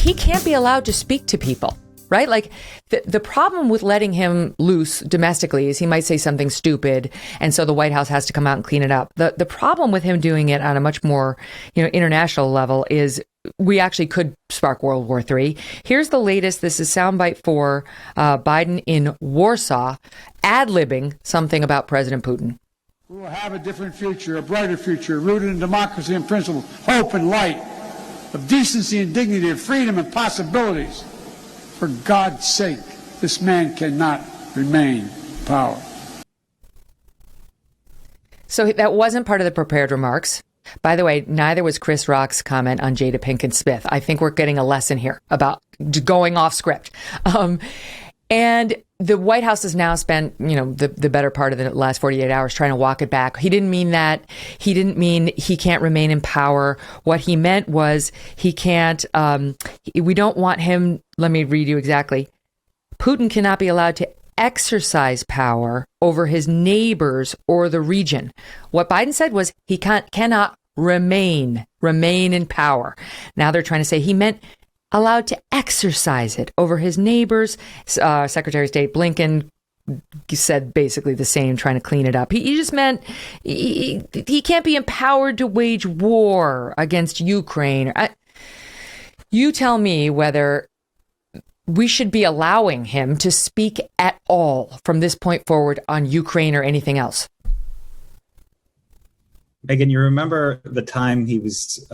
he can't be allowed to speak to people, right? Like the problem with letting him loose domestically is he might say something stupid, and so the White House has to come out and clean it up. The problem with him doing it on a much more, international level is we actually could spark World War III. Here's the latest. This is soundbite for Biden in Warsaw, ad-libbing something about President Putin. We will have a different future, a brighter future, rooted in democracy and principle, hope and light, of decency and dignity, of freedom and possibilities. For God's sake, this man cannot remain in power. So that wasn't part of the prepared remarks. By the way, neither was Chris Rock's comment on Jada Pinkett Smith. I think we're getting a lesson here about going off script. And the White House has now spent, the better part of the last 48 hours trying to walk it back. He didn't mean that. He didn't mean he can't remain in power. What he meant was he can't, we don't want him, let me read you exactly. Putin cannot be allowed to exercise power over his neighbors or the region. What Biden said was he cannot remain in power. Now they're trying to say he meant allowed to exercise it over his neighbors. Secretary of State Blinken said basically the same, trying to clean it up. He just meant he can't be empowered to wage war against Ukraine. You tell me whether we should be allowing him to speak at all from this point forward on Ukraine or anything else. Megyn, you remember the time he was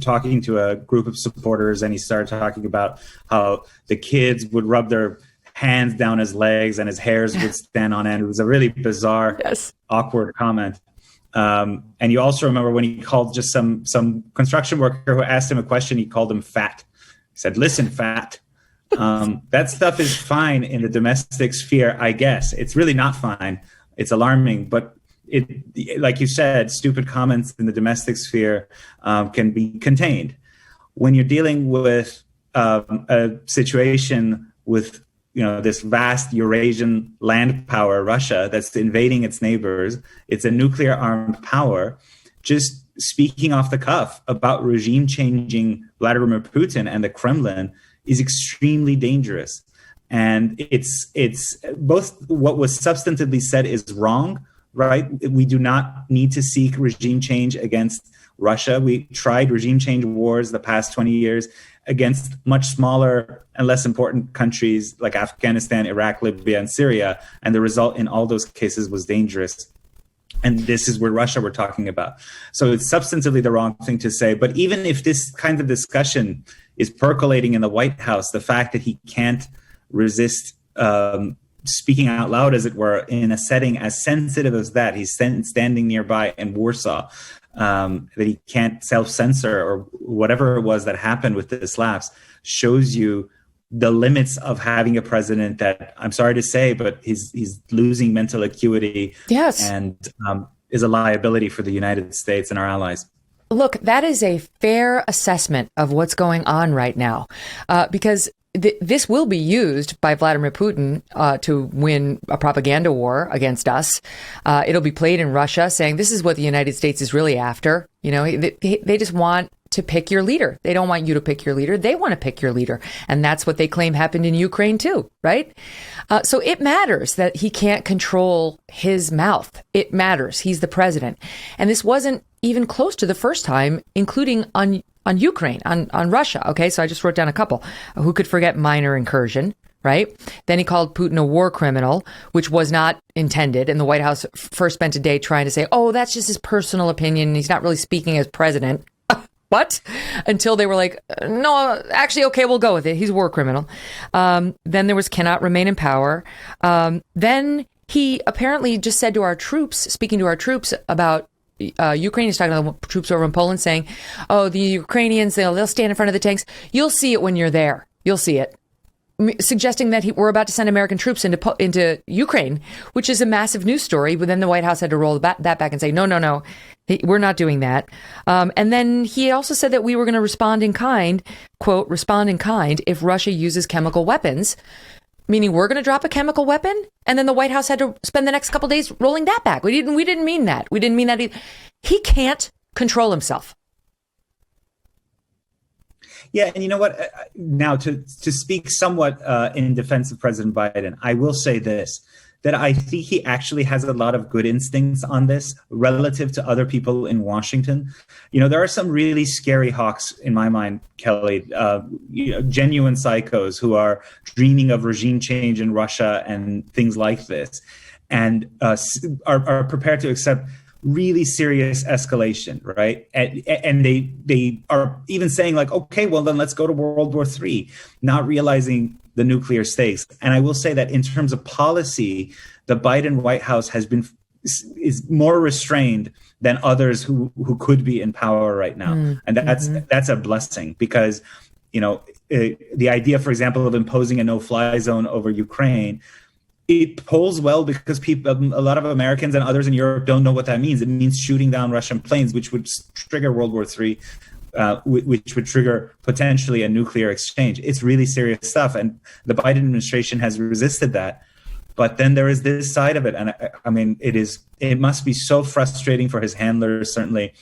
talking to a group of supporters and he started talking about how the kids would rub their hands down his legs and his hairs would stand on end. It was a really bizarre, awkward comment. And you also remember when he called just some construction worker who asked him a question, he called him fat. He said, "Listen, fat." That stuff is fine in the domestic sphere, I guess. It's really not fine. It's alarming, but like you said, stupid comments in the domestic sphere can be contained. When you're dealing with a situation with this vast Eurasian land power, Russia, that's invading its neighbors, it's a nuclear armed power, just speaking off the cuff about regime changing Vladimir Putin and the Kremlin is extremely dangerous. And it's both what was substantively said is wrong, right? We do not need to seek regime change against Russia. We tried regime change wars the past 20 years against much smaller and less important countries like Afghanistan, Iraq, Libya, and Syria. And the result in all those cases was dangerous. And this is where Russia we're talking about. So it's substantively the wrong thing to say. But even if this kind of discussion is percolating in the White House, the fact that he can't resist speaking out loud, as it were, in a setting as sensitive as that, he's standing nearby in Warsaw, that he can't self-censor or whatever it was that happened with this lapse, shows you the limits of having a president that, I'm sorry to say, but he's losing mental acuity. Yes. And is a liability for the United States and our allies. Look, that is a fair assessment of what's going on right now, because this will be used by Vladimir Putin to win a propaganda war against us. It'll be played in Russia, saying this is what the United States is really after. They just want to pick your leader. They don't want you to pick your leader. They want to pick your leader. And that's what they claim happened in Ukraine too, right? So it matters that he can't control his mouth. It matters. He's the president. And this wasn't even close to the first time, including on Ukraine, on Russia. Okay, so I just wrote down a couple. Who could forget minor incursion, right? Then he called Putin a war criminal, which was not intended. And the White House first spent a day trying to say, oh, that's just his personal opinion. He's not really speaking as president. What? Until they were like, no, actually, okay, we'll go with it. He's a war criminal. Then there was cannot remain in power. Then he apparently just said to our troops, speaking to our troops about Ukraine, he's talking to the troops over in Poland, saying, oh, the Ukrainians, they'll stand in front of the tanks. You'll see it when you're there. You'll see it. Suggesting that we're about to send American troops into Ukraine, which is a massive news story. But then the White House had to roll that back and say, no, we're not doing that. And then he also said that we were going to respond in kind, quote, respond in kind if Russia uses chemical weapons, meaning we're going to drop a chemical weapon. And then the White House had to spend the next couple of days rolling that back. We didn't mean that. We didn't mean that. He can't control himself. Yeah, and you know what? Now, to speak somewhat in defense of President Biden, I will say this, that I think he actually has a lot of good instincts on this relative to other people in Washington. You know, there are some really scary hawks in my mind, Kelly, genuine psychos who are dreaming of regime change in Russia and things like this, and are prepared to accept really serious escalation, right? And they are even saying like, okay, well then let's go to World War III, not realizing the nuclear stakes. And I will say that in terms of policy, the Biden White House is more restrained than others who could be in power right now. And that's a blessing, because, you know, the idea, for example, of imposing a no-fly zone over Ukraine, it polls well because a lot of Americans and others in Europe don't know what that means. It means shooting down Russian planes, which would trigger World War III, which would trigger potentially a nuclear exchange. It's really serious stuff. And the Biden administration has resisted that. But then there is this side of it. And I mean, it must be so frustrating for his handlers, certainly.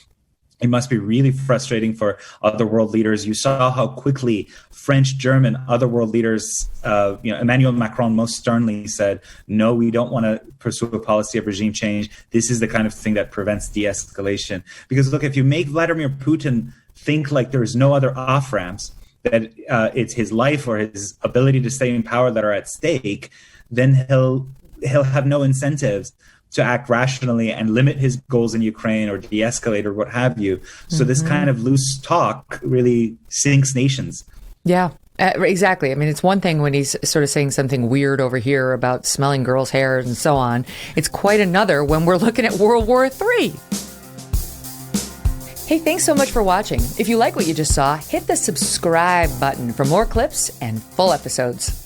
It must be really frustrating for other world leaders. You saw how quickly French, German, other world leaders, Emmanuel Macron most sternly said, no, we don't want to pursue a policy of regime change. This is the kind of thing that prevents de-escalation. Because look, if you make Vladimir Putin think like there's no other off-ramps, that it's his life or his ability to stay in power that are at stake, then he'll have no incentives to act rationally and limit his goals in Ukraine or de-escalate or what have you. So this kind of loose talk really sinks nations. Yeah, exactly. I mean, it's one thing when he's sort of saying something weird over here about smelling girls' hair and so on. It's quite another when we're looking at World War III. Hey, thanks so much for watching. If you like what you just saw, hit the subscribe button for more clips and full episodes.